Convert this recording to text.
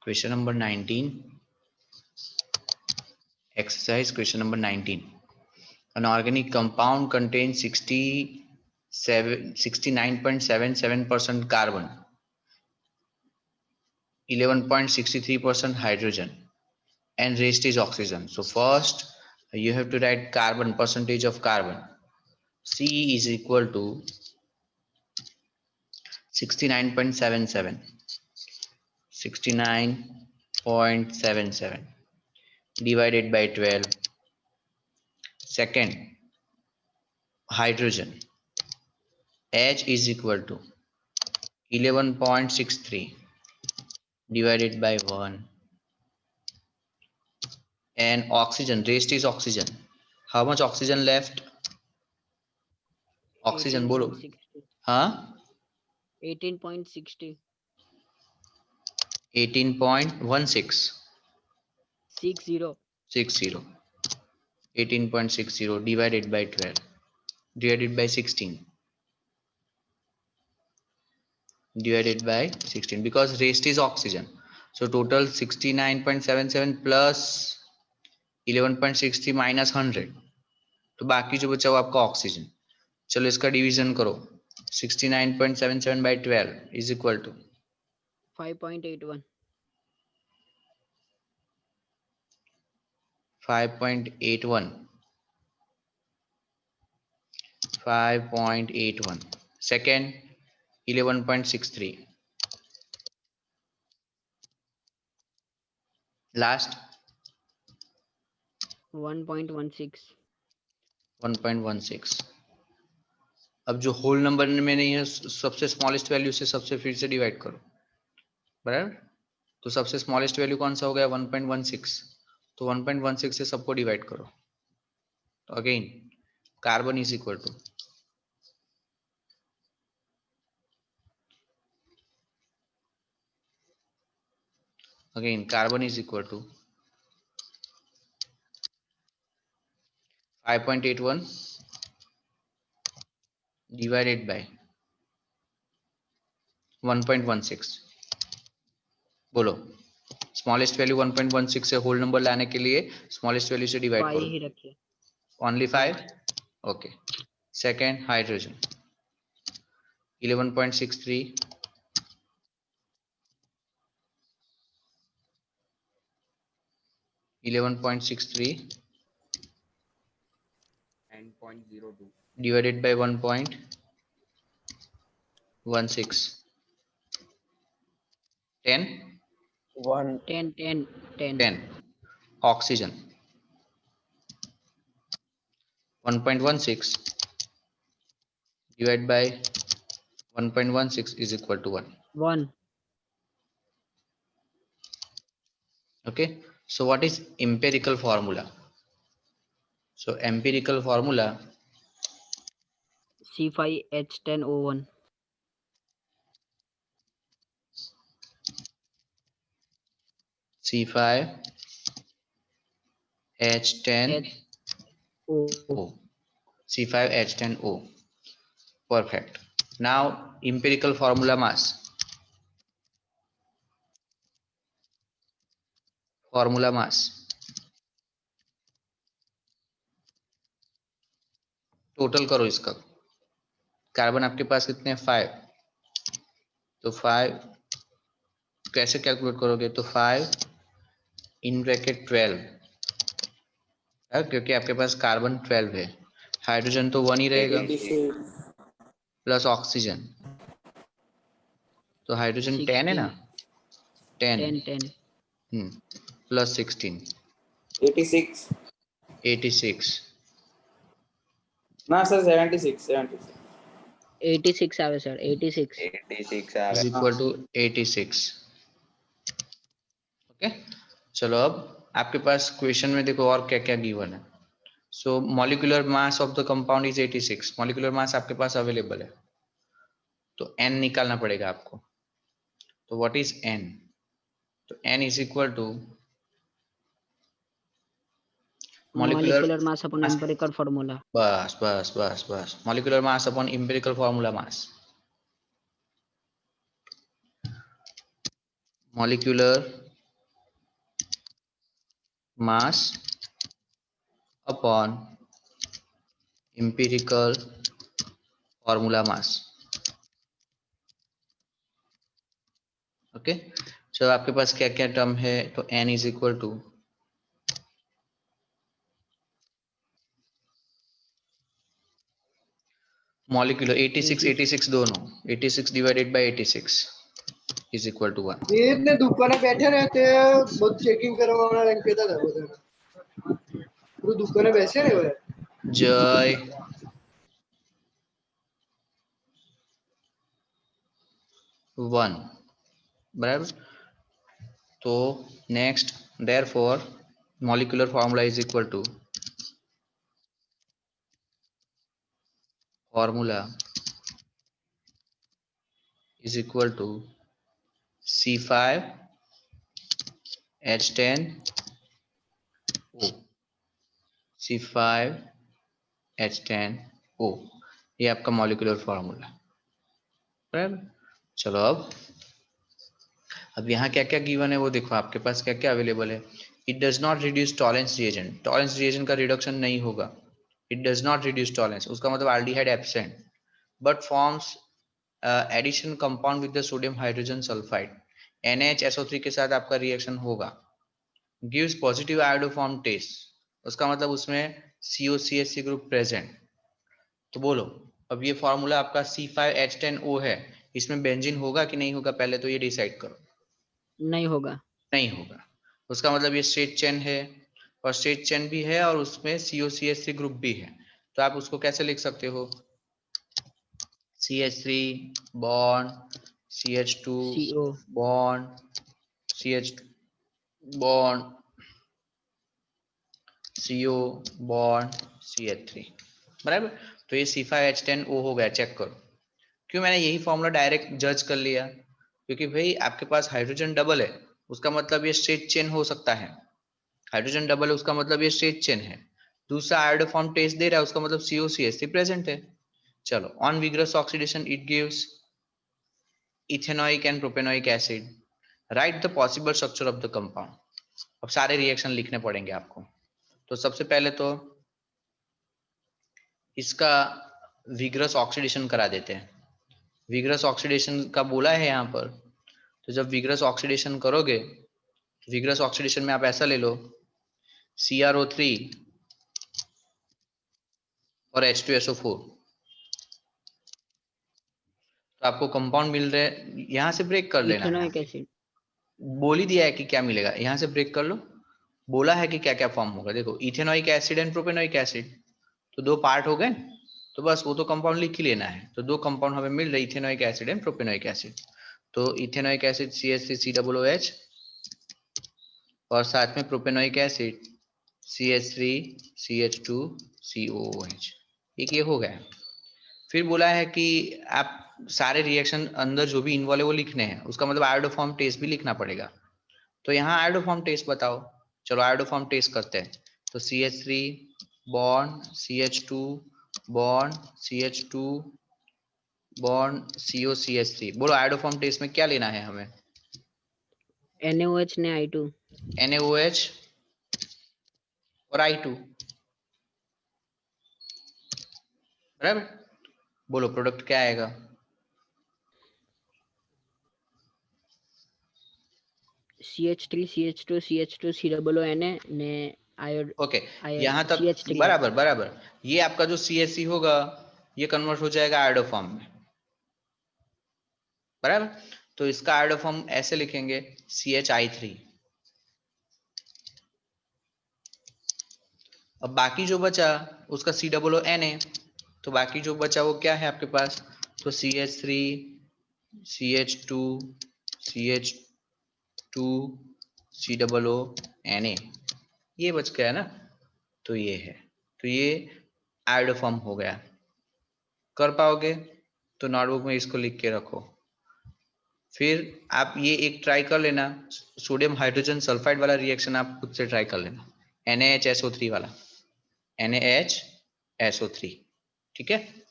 Question number 19. Exercise question number 19. An organic compound contains 69.77% carbon, 11.63% hydrogen, and rest is oxygen. So first you have to write carbon, percentage of carbon. C is equal to 69.77. 69.77 divided by 12. Second, hydrogen. H is equal to 11.63 divided by 1. And oxygen, rest is oxygen. How much oxygen left? Oxygen बोलो. 18.60. हाँ 18.60. 18.16. 60. 60. 18.60 divided by 12 divided by 16 divided by 16 because rest is oxygen. So total 69.77 plus 11.60 minus 100. तो बाकी जो बचा वो आपका oxygen. चलो इसका डिवीजन करो. 69.77 by 12 is equal to 5.81. 5.81. 5.81. Second, 11.63. Last 1.16. 1.16. अब जो होल नंबर में नहीं है सबसे स्मॉलेस्ट वैल्यू से सबसे फिर से डिवाइड करो. बराबर. तो सबसे स्मॉलेस्ट वैल्यू कौन सा हो गया? 1.16. तो 1.16 से सबको डिवाइड करो. तो again carbon is equal to carbon is equal to 5.81 divided by 1.16. बोलो स्मॉलेस्ट वैल्यू 1.16 से होल नंबर लाने के लिए स्मॉलेस्ट वैल्यू से डिवाइड 5 करो. ही रखिए. Only 5. Okay. Second, hydrogen 11.63 11.63 9.02 divided by 1.16 10 1 10. 10. Oxygen 1.16 divided by 1.16 is equal to 1. 1. Okay, so what is empirical formula? So empirical formula C5H10O1. C5H10O. O. C5H10O. Perfect. Now empirical formula mass. Formula mass. Total करो इसका. Carbon आपके पास कितने हैं? 5. तो 5 कैसे calculate करोगे? तो 5 in bracket 12 है क्योंकि आपके पास कार्बन 12 है. हाइड्रोजन तो 1 ही रहेगा 86 प्लस ऑक्सीजन. तो हाइड्रोजन 10 है ना. 10 10. प्लस 16 86 86 ना सर 76 86 आवे सर. 86. 86 इज आवे. Equal to 86. ओके. चलो अब आपके पास क्वेश्चन में देखो और क्या क्या गिवन है. So molecular mass of the compound is 86. Molecular mass आपके पास अवेलेबल है तो n निकालना पड़ेगा आपको. तो व्हाट इज n? तो n is equal to Molecular mass upon empirical formula. बस बस बस बस molecular mass upon empirical formula mass. Molecular mass upon empirical formula mass. ओके, so आपके पास क्या क्या टर्म है, तो n is equal to molecular 86 दोनों 86 divided by 86 is equal to 1. ये इतने दुकाने बैठे रहते हैं, बहुत चेकिंग करवाना रंग के था उधर पूरे दुकाने बैठे रहे हुए जय 1 बराबर. तो next therefore molecular formula is equal to formula is equal to C5H10O. C5H10O ये आपका मॉलिक्यूलर फॉर्मूला बराबर. चलो अब यहाँ क्या क्या गिवन है वो देखो, आपके पास क्या क्या अवेलेबल है. It does not reduce Tollens reagent, Tollens reagent का रिडक्शन नहीं होगा. It does not reduce Tollens, उसका मतलब aldehyde absent, but forms addition compound with the sodium hydrogen sulphide. NaHSO3 के साथ आपका रिएक्शन होगा. गिव्स पॉजिटिव आयोडोफॉर्म टेस्ट, उसका मतलब उसमें COCH3 ग्रुप प्रेजेंट. तो बोलो अब ये फॉर्मूला आपका C5H10O है, इसमें बेंजीन होगा कि नहीं होगा, पहले तो ये डिसाइड करो. नहीं होगा. नहीं होगा, उसका मतलब ये स्ट्रेट चेन है, और स्ट्रेट चेन भी है और उसमें COCH3 ग्रुप भी है. तो आप उसको कैसे लिख सकते हो, CH3 bond CH2 CO bond CH2 bond CO bond CH3 बराबर. तो ये C5H10O हो गया. चेक करो क्यों मैंने यही फॉर्मूला डायरेक्ट जज कर लिया, क्योंकि भाई आपके पास हाइड्रोजन डबल है, उसका मतलब ये स्ट्रेट चेन हो सकता है. हाइड्रोजन डबल है उसका मतलब ये स्ट्रेट चेन है. दूसरा आयोडोफॉर्म टेस्ट दे रहा है, उसका मतलब COCH3 प्रेजेंट है. चलो on vigorous oxidation it gives ethanoic and propanoic acid. Right the possible structure of the compound. अब सारे रिएक्शन लिखने पड़ेंगे आपको. तो सबसे पहले तो इसका विग्रस ऑक्सीडेशन करा देते हैं. विग्रस ऑक्सीडेशन का बोला है यहाँ पर. तो जब विग्रस ऑक्सीडेशन करोगे, विग्रस ऑक्सीडेशन में आप ऐसा ले लो CrO3 और H2SO4, तो आपको कंपाउंड मिल रहे हैं. यहाँ से ब्रेक कर लेना है. Ethanoic acid. बोल ही दिया है कि क्या मिलेगा, यहाँ से ब्रेक कर लो. बोला है कि क्या क्या फॉर्म होगा. देखो ethanoic acid and propanoic acid, तो दो पार्ट हो गए. तो बस वो तो कंपाउंड लिख ही लेना है. तो दो कंपाउंड हमें मिल रहे, ethanoic acid and propanoic acid. तो इथेनोइक एसिड CH3COOH और साथ में प्रोपेनोइक एसिड CH3CH2COOH. एक ये हो गया. फिर बोला है कि आप सारे रिएक्शन अंदर जो भी इन्वॉल्व है वो लिखने हैं, उसका मतलब आयोडोफॉर्म टेस्ट भी लिखना पड़ेगा. तो यहाँ आयोडोफॉर्म टेस्ट बताओ. चलो आयोडोफॉर्म टेस्ट करते हैं. तो CH3 bond CH2 bond CH2 bond COCH3. बोलो आयोडोफॉर्म टेस्ट में क्या लेना है हमें. NaOH ने I2. NaOH और I2 बराबर. बोलो प्रोडक्ट क्या आएगा. CH3 CH2 CH2 COONA ने आयोड. ओके यहाँ तक CH3 बराबर बराबर. ये आपका जो CH3 होगा ये कन्वर्ट हो जाएगा आयोडोफॉर्म में बराबर. तो इसका आयोडोफॉर्म ऐसे लिखेंगे CHI3. अब बाकी जो बचा उसका COONA. तो बाकी जो बचा वो क्या है आपके पास, तो CH3 CH2 CH2 COONA ये बच गया ना. तो ये है, तो ये आयोडोफॉर्म हो गया. कर पाओगे तो नोटबुक में इसको लिख के रखो. फिर आप ये एक ट्राई कर लेना, सोडियम हाइड्रोजन सल्फाइड वाला रिएक्शन आप खुद से ट्राई कर लेना, NaHSO3 वाला NaHSO3. ठीक है.